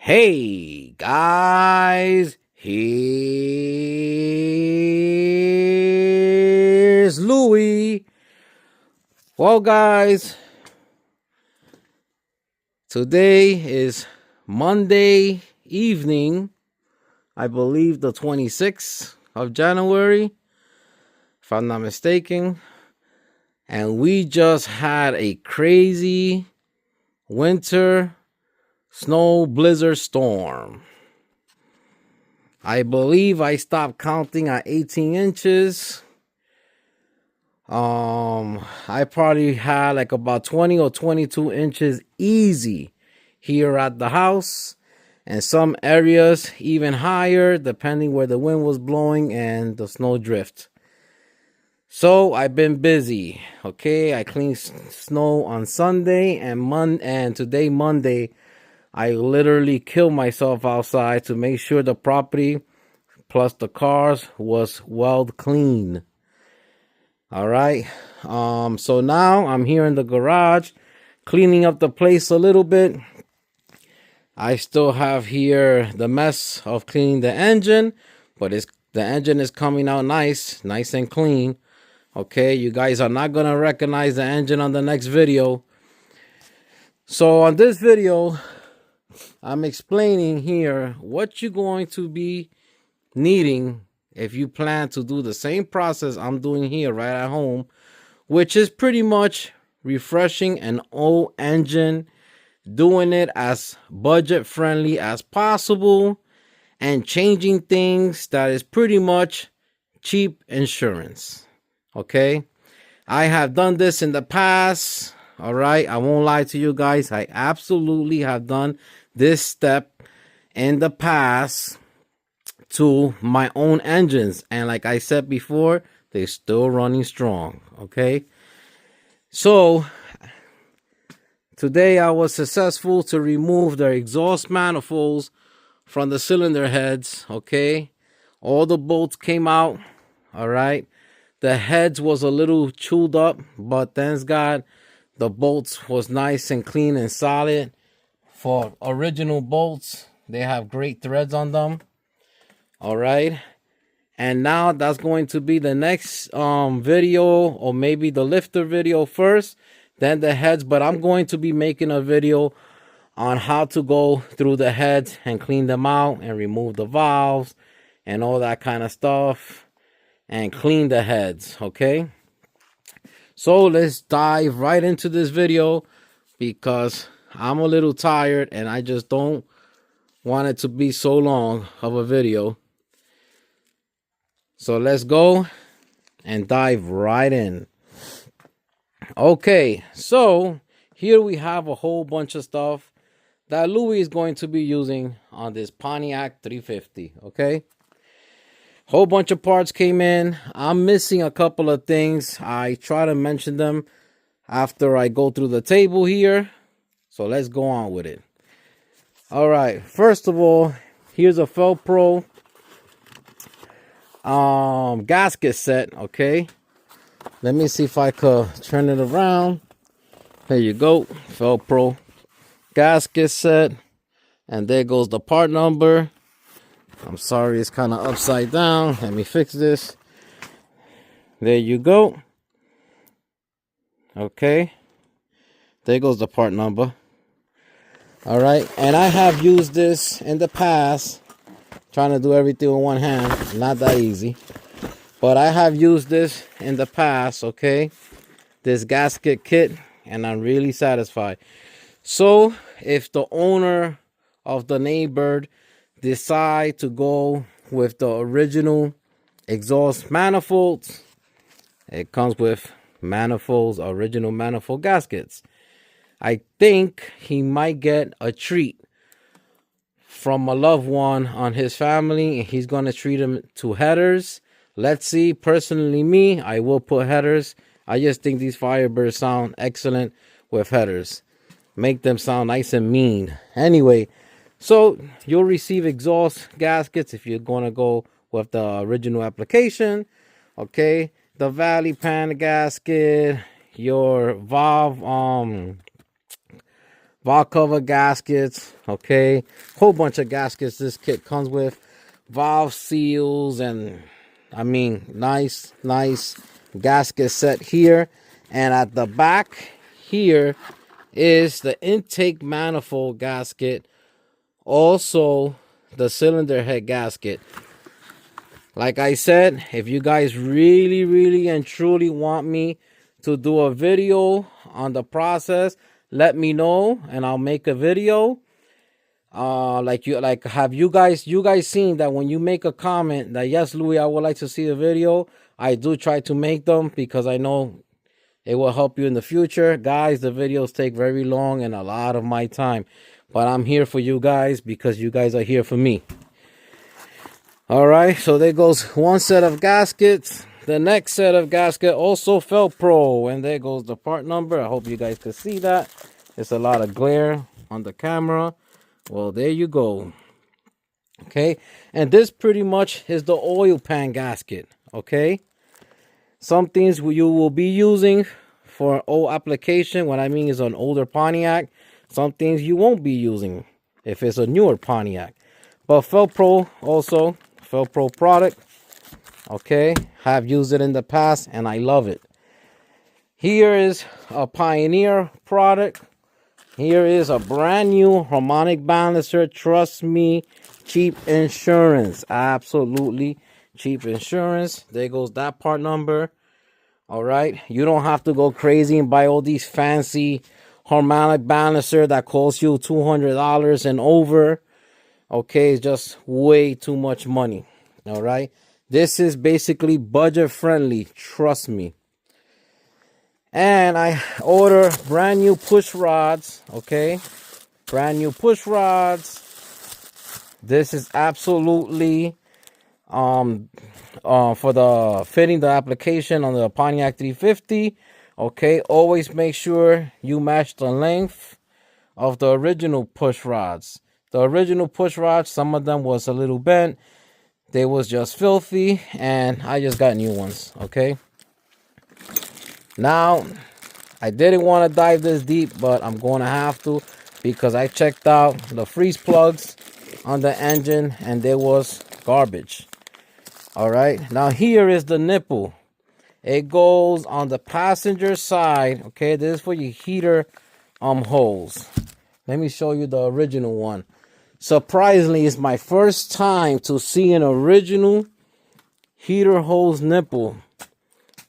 Hey guys, here's Louie. Well, guys, today is Monday evening, I believe the 26th of January, if I'm not mistaken. And we just had a crazy winter snow blizzard storm. I believe I stopped counting at 18 inches. I probably had like about 20 or 22 inches easy here at the house, and some areas even higher depending where the wind was blowing and the snow drift. So I've been busy. Okay, I cleaned snow on Sunday and today Monday. I literally killed myself outside to make sure the property plus the cars was well clean. All right. So now I'm here in the garage cleaning up the place a little bit. I still have here the mess of cleaning the engine, but the engine is coming out nice and clean. Okay, you guys are not gonna recognize the engine on the next video. So on this video, I'm explaining here what you're going to be needing if you plan to do the same process I'm doing here right at home, which is pretty much refreshing an old engine, doing it as budget friendly as possible, and changing things that is pretty much cheap insurance. Okay, I have done this in the past. All right, I won't lie to you guys, I absolutely have done this step in the past to my own engines, and like I said before, they're still running strong. Okay, so today I was successful to remove the exhaust manifolds from the cylinder heads. Okay, all the bolts came out. All right, the heads was a little chewed up, but thanks God the bolts was nice and clean and solid. For original bolts, they have great threads on them. All right, and now that's going to be the next video, or maybe the lifter video first, then the heads. But I'm going to be making a video on how to go through the heads and clean them out and remove the valves and all that kind of stuff and clean the heads. Okay, so let's dive right into this video because I'm a little tired and I just don't want it to be so long of a video. So let's go and dive right in. Okay, so here we have a whole bunch of stuff that Louis is going to be using on this Pontiac 350. Okay, whole bunch of parts came in. I'm missing a couple of things. I try to mention them after I go through the table here. So let's go on with it. All right, first of all, here's a Felpro gasket set. Okay, let me see if I could turn it around. There you go, Felpro gasket set, and there goes the part number. I'm sorry, it's kind of upside down. Let me fix this. There you go. Okay, there goes the part number. All right, and I have used this in the past, trying to do everything with one hand, not that easy, but I have used this in the past. Okay, this gasket kit, and I'm really satisfied. So if the owner of the Neighbor decide to go with the original exhaust manifolds, it comes with manifolds, original manifold gaskets. I think he might get a treat from a loved one on his family, and he's going to treat him to headers. Let's see. Personally, me, I will put headers. I just think these Firebirds sound excellent with headers. Make them sound nice and mean. Anyway, so you'll receive exhaust gaskets if you're going to go with the original application. Okay, the valley pan gasket, your valve valve cover gaskets, okay, whole bunch of gaskets this kit comes with, valve seals, and I mean nice gasket set here. And at the back here is the intake manifold gasket, also the cylinder head gasket. Like I said, if you guys really and truly want me to do a video on the process, let me know and I'll make a video. Have you guys seen that when you make a comment that yes, Louis, I would like to see a video, I do try to make them because I know it will help you in the future. Guys, the videos take very long and a lot of my time, but I'm here for you guys because you guys are here for me. All right, so there goes one set of gaskets. The next set of gasket also Velcro, and there goes the part number. I hope you guys could see that. It's a lot of glare on the camera. Well, there you go. Okay, and this pretty much is the oil pan gasket. Okay, some things you will be using for old application. What I mean is an older Pontiac. Some things you won't be using if it's a newer Pontiac. But Velcro also, Velcro product. Okay, have used it in the past and I love it. Here is a Pioneer product. Here is a brand new harmonic balancer. Trust me, cheap insurance. Absolutely cheap insurance. There goes that part number. All right, you don't have to go crazy and buy all these fancy harmonic balancer that costs you $200 and over. Okay, it's just way too much money. All right, this is basically budget friendly, trust me. And I order brand new push rods. Okay, brand new push rods. This is absolutely for the fitting the application on the Pontiac 350. Okay, always make sure you match the length of the original push rods. The original push rods, some of them was a little bent. They was just filthy, and I just got new ones. Okay, now I didn't want to dive this deep, but I'm going to have to because I checked out the freeze plugs on the engine and there was garbage. All right, now here is the nipple. It goes on the passenger side. Okay, this is for your heater holes. Let me show you the original one. Surprisingly, it's my first time to see an original heater hose nipple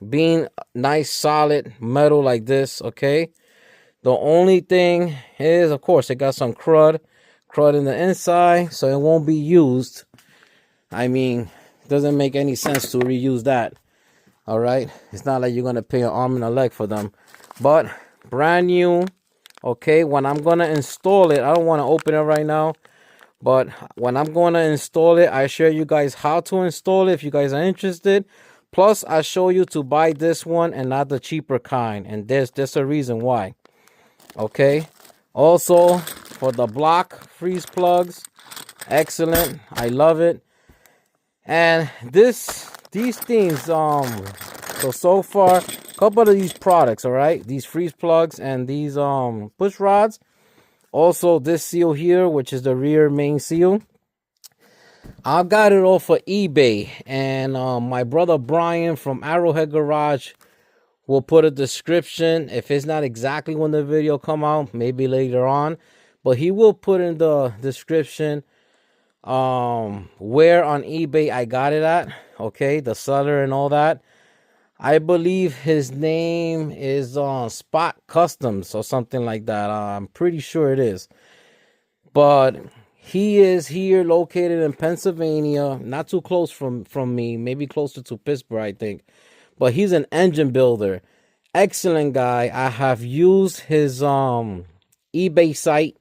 being nice solid metal like this. Okay, the only thing is, of course, it got some crud in the inside, so it won't be used. I mean, it doesn't make any sense to reuse that. All right, it's not like you're gonna pay an arm and a leg for them, but brand new. Okay, when I'm gonna install it, I don't want to open it right now, but when I'm gonna install it, I share you guys how to install it if you guys are interested. Plus, I show you to buy this one and not the cheaper kind, and there's a reason why. Okay, also for the block freeze plugs, excellent. I love it. And these things, so far, a couple of these products, all right, these freeze plugs and these push rods. Also this seal here, which is the rear main seal, I got it off of eBay, and my brother Brian from Arrowhead Garage will put a description. If it's not exactly when the video come out, maybe later on, but he will put in the description where on eBay I got it at. Okay, the seller and all that. I believe his name is Spot Customs or something like that. I'm pretty sure it is, but he is here located in Pennsylvania, not too close from me, maybe closer to Pittsburgh, I think. But he's an engine builder. Excellent guy. I have used his eBay site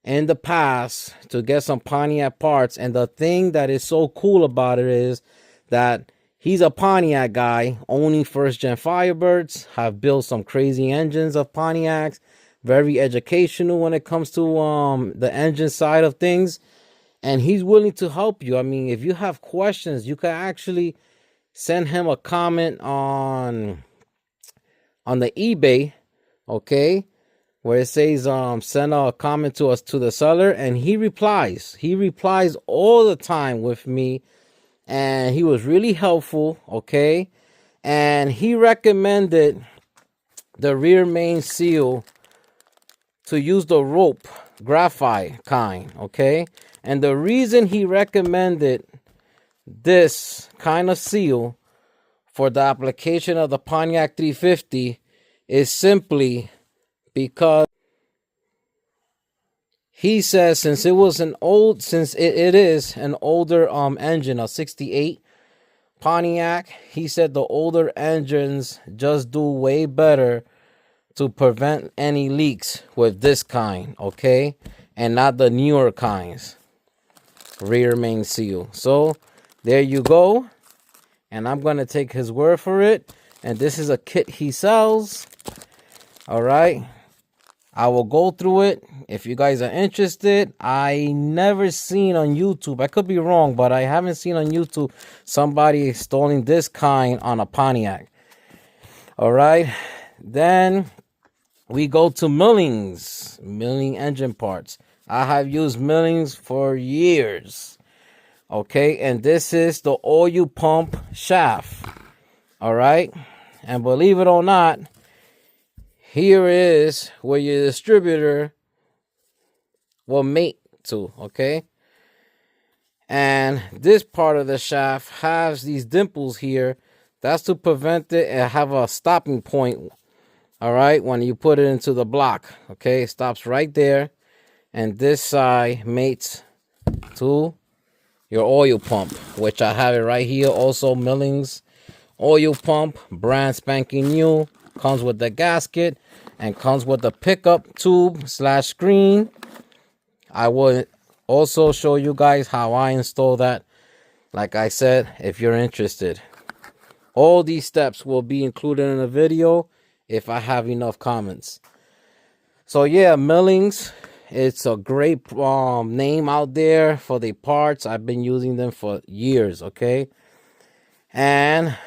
in the past to get some Pontiac parts. And the thing that is so cool about it is that he's a Pontiac guy, owning first gen Firebirds, have built some crazy engines of Pontiacs. Very educational when it comes to the engine side of things, and he's willing to help you. I mean, if you have questions, you can actually send him a comment on the eBay, okay, where it says send a comment to us, to the seller, and he replies all the time with me, and he was really helpful. Okay, and he recommended the rear main seal to use the rope graphite kind. Okay, and the reason he recommended this kind of seal for the application of the Pontiac 350 is simply because he says since it is an older engine, a 68 Pontiac, he said the older engines just do way better to prevent any leaks with this kind, okay, and not the newer kinds rear main seal. So there you go, and I'm gonna take his word for it, and this is a kit he sells. All right, I will go through it if you guys are interested. I never seen on YouTube, I could be wrong, but I haven't seen on YouTube somebody installing this kind on a Pontiac. All right, then we go to Millings, milling engine parts. I have used Millings for years. Okay, and this is the oil pump shaft. All right, and believe it or not, here is where your distributor will mate to. Okay, and this part of the shaft has these dimples here. That's to prevent it and have a stopping point. All right, when you put it into the block, okay, it stops right there, and this side mates to your oil pump, which I have it right here. Also, Millings oil pump, brand spanking new, comes with the gasket and comes with the pickup tube / screen. I will also show you guys how I install that, like I said, if you're interested. All these steps will be included in the video if I have enough comments. So yeah, Millings, it's a great name out there for the parts. I've been using them for years. Okay, and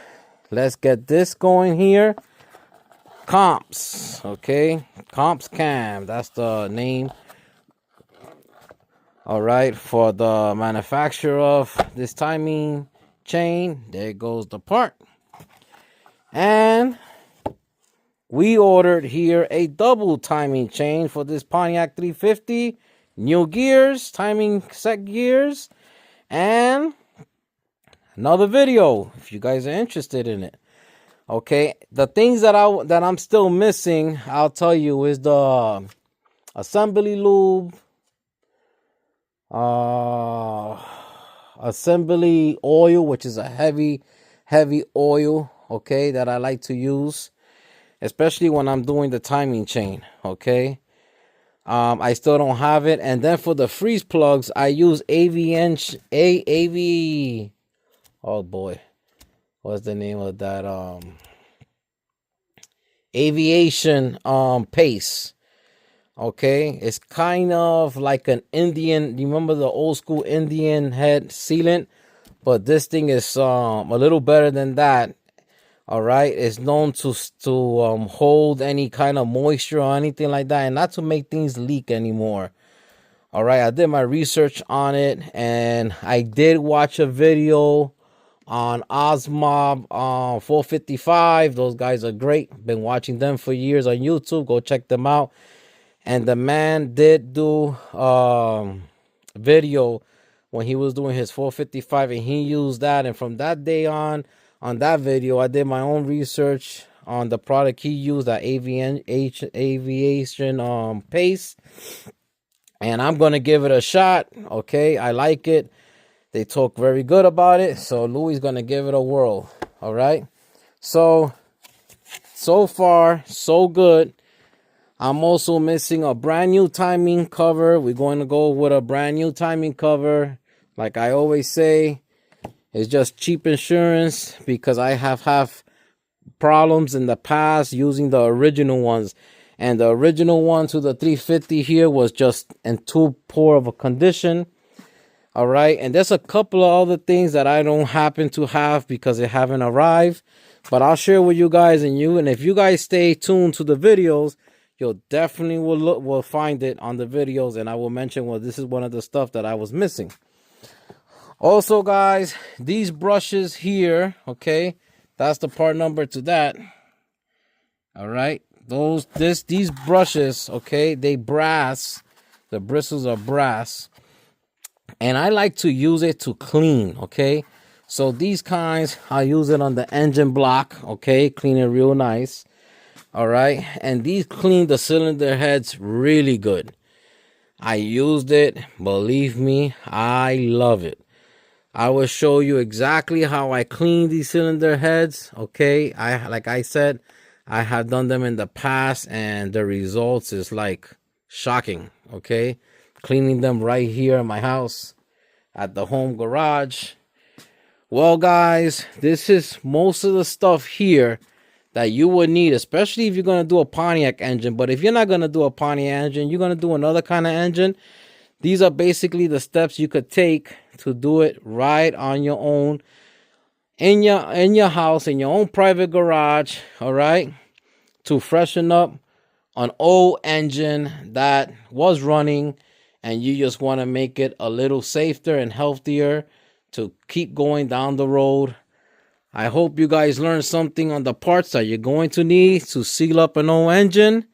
let's get this going here. Comps, okay, Comps Cam, that's the name. All right, for the manufacturer of this timing chain, there goes the part. And we ordered here a double timing chain for this Pontiac 350. New gears, timing set gears, and another video if you guys are interested in it. Okay, the things that I'm still missing, I'll tell you, is the assembly lube, assembly oil, which is a heavy oil, okay, that I like to use, especially when I'm doing the timing chain. Okay, I still don't have it. And then for the freeze plugs, I use oh boy, what's the name of that? Aviation paste. Okay, it's kind of like an Indian, you remember the old school Indian head sealant, but this thing is a little better than that. All right, it's known to hold any kind of moisture or anything like that, and not to make things leak anymore. All right, I did my research on it, and I did watch a video on Osmob 455. Those guys are great. Been watching them for years on YouTube. Go check them out. And the man did do video when he was doing his 455, and he used that. And from that day on that video, I did my own research on the product he used, that aviation paste. And I'm going to give it a shot. Okay, I like it. They talk very good about it. So Louis going to give it a whirl. All right. So far, so good. I'm also missing a brand new timing cover. We're going to go with a brand new timing cover. Like I always say, it's just cheap insurance, because I have problems in the past using the original ones. And the original one to the 350 here was just in too poor of a condition. All right. And there's a couple of other things that I don't happen to have because they haven't arrived. But I'll share with you guys, and if you guys stay tuned to the videos, you'll definitely will find it on the videos, and I will mention, well, this is one of the stuff that I was missing. Also, guys, these brushes here, okay, that's the part number to that. All right, these brushes, okay, they brass. The bristles are brass, and I like to use it to clean, okay? So these kinds, I use it on the engine block, okay? Clean it real nice, all right? And these clean the cylinder heads really good. I used it, believe me, I love it. I will show you exactly how I clean these cylinder heads, okay? Like I said, I have done them in the past, and the results is like shocking, okay? Cleaning them right here in my house at the home garage. Well, guys, this is most of the stuff here that you would need, especially if you're going to do a Pontiac engine. But if you're not going to do a Pontiac engine, you're going to do another kind of engine. These are basically the steps you could take to do it right on your own, in your house, in your own private garage, all right? To freshen up an old engine that was running, and you just want to make it a little safer and healthier to keep going down the road. I hope you guys learned something on the parts that you're going to need to seal up an old engine.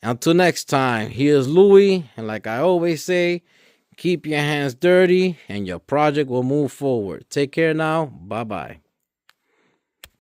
Until next time, here's Louie, and like I always say, keep your hands dirty and your project will move forward. Take care now. Bye-bye.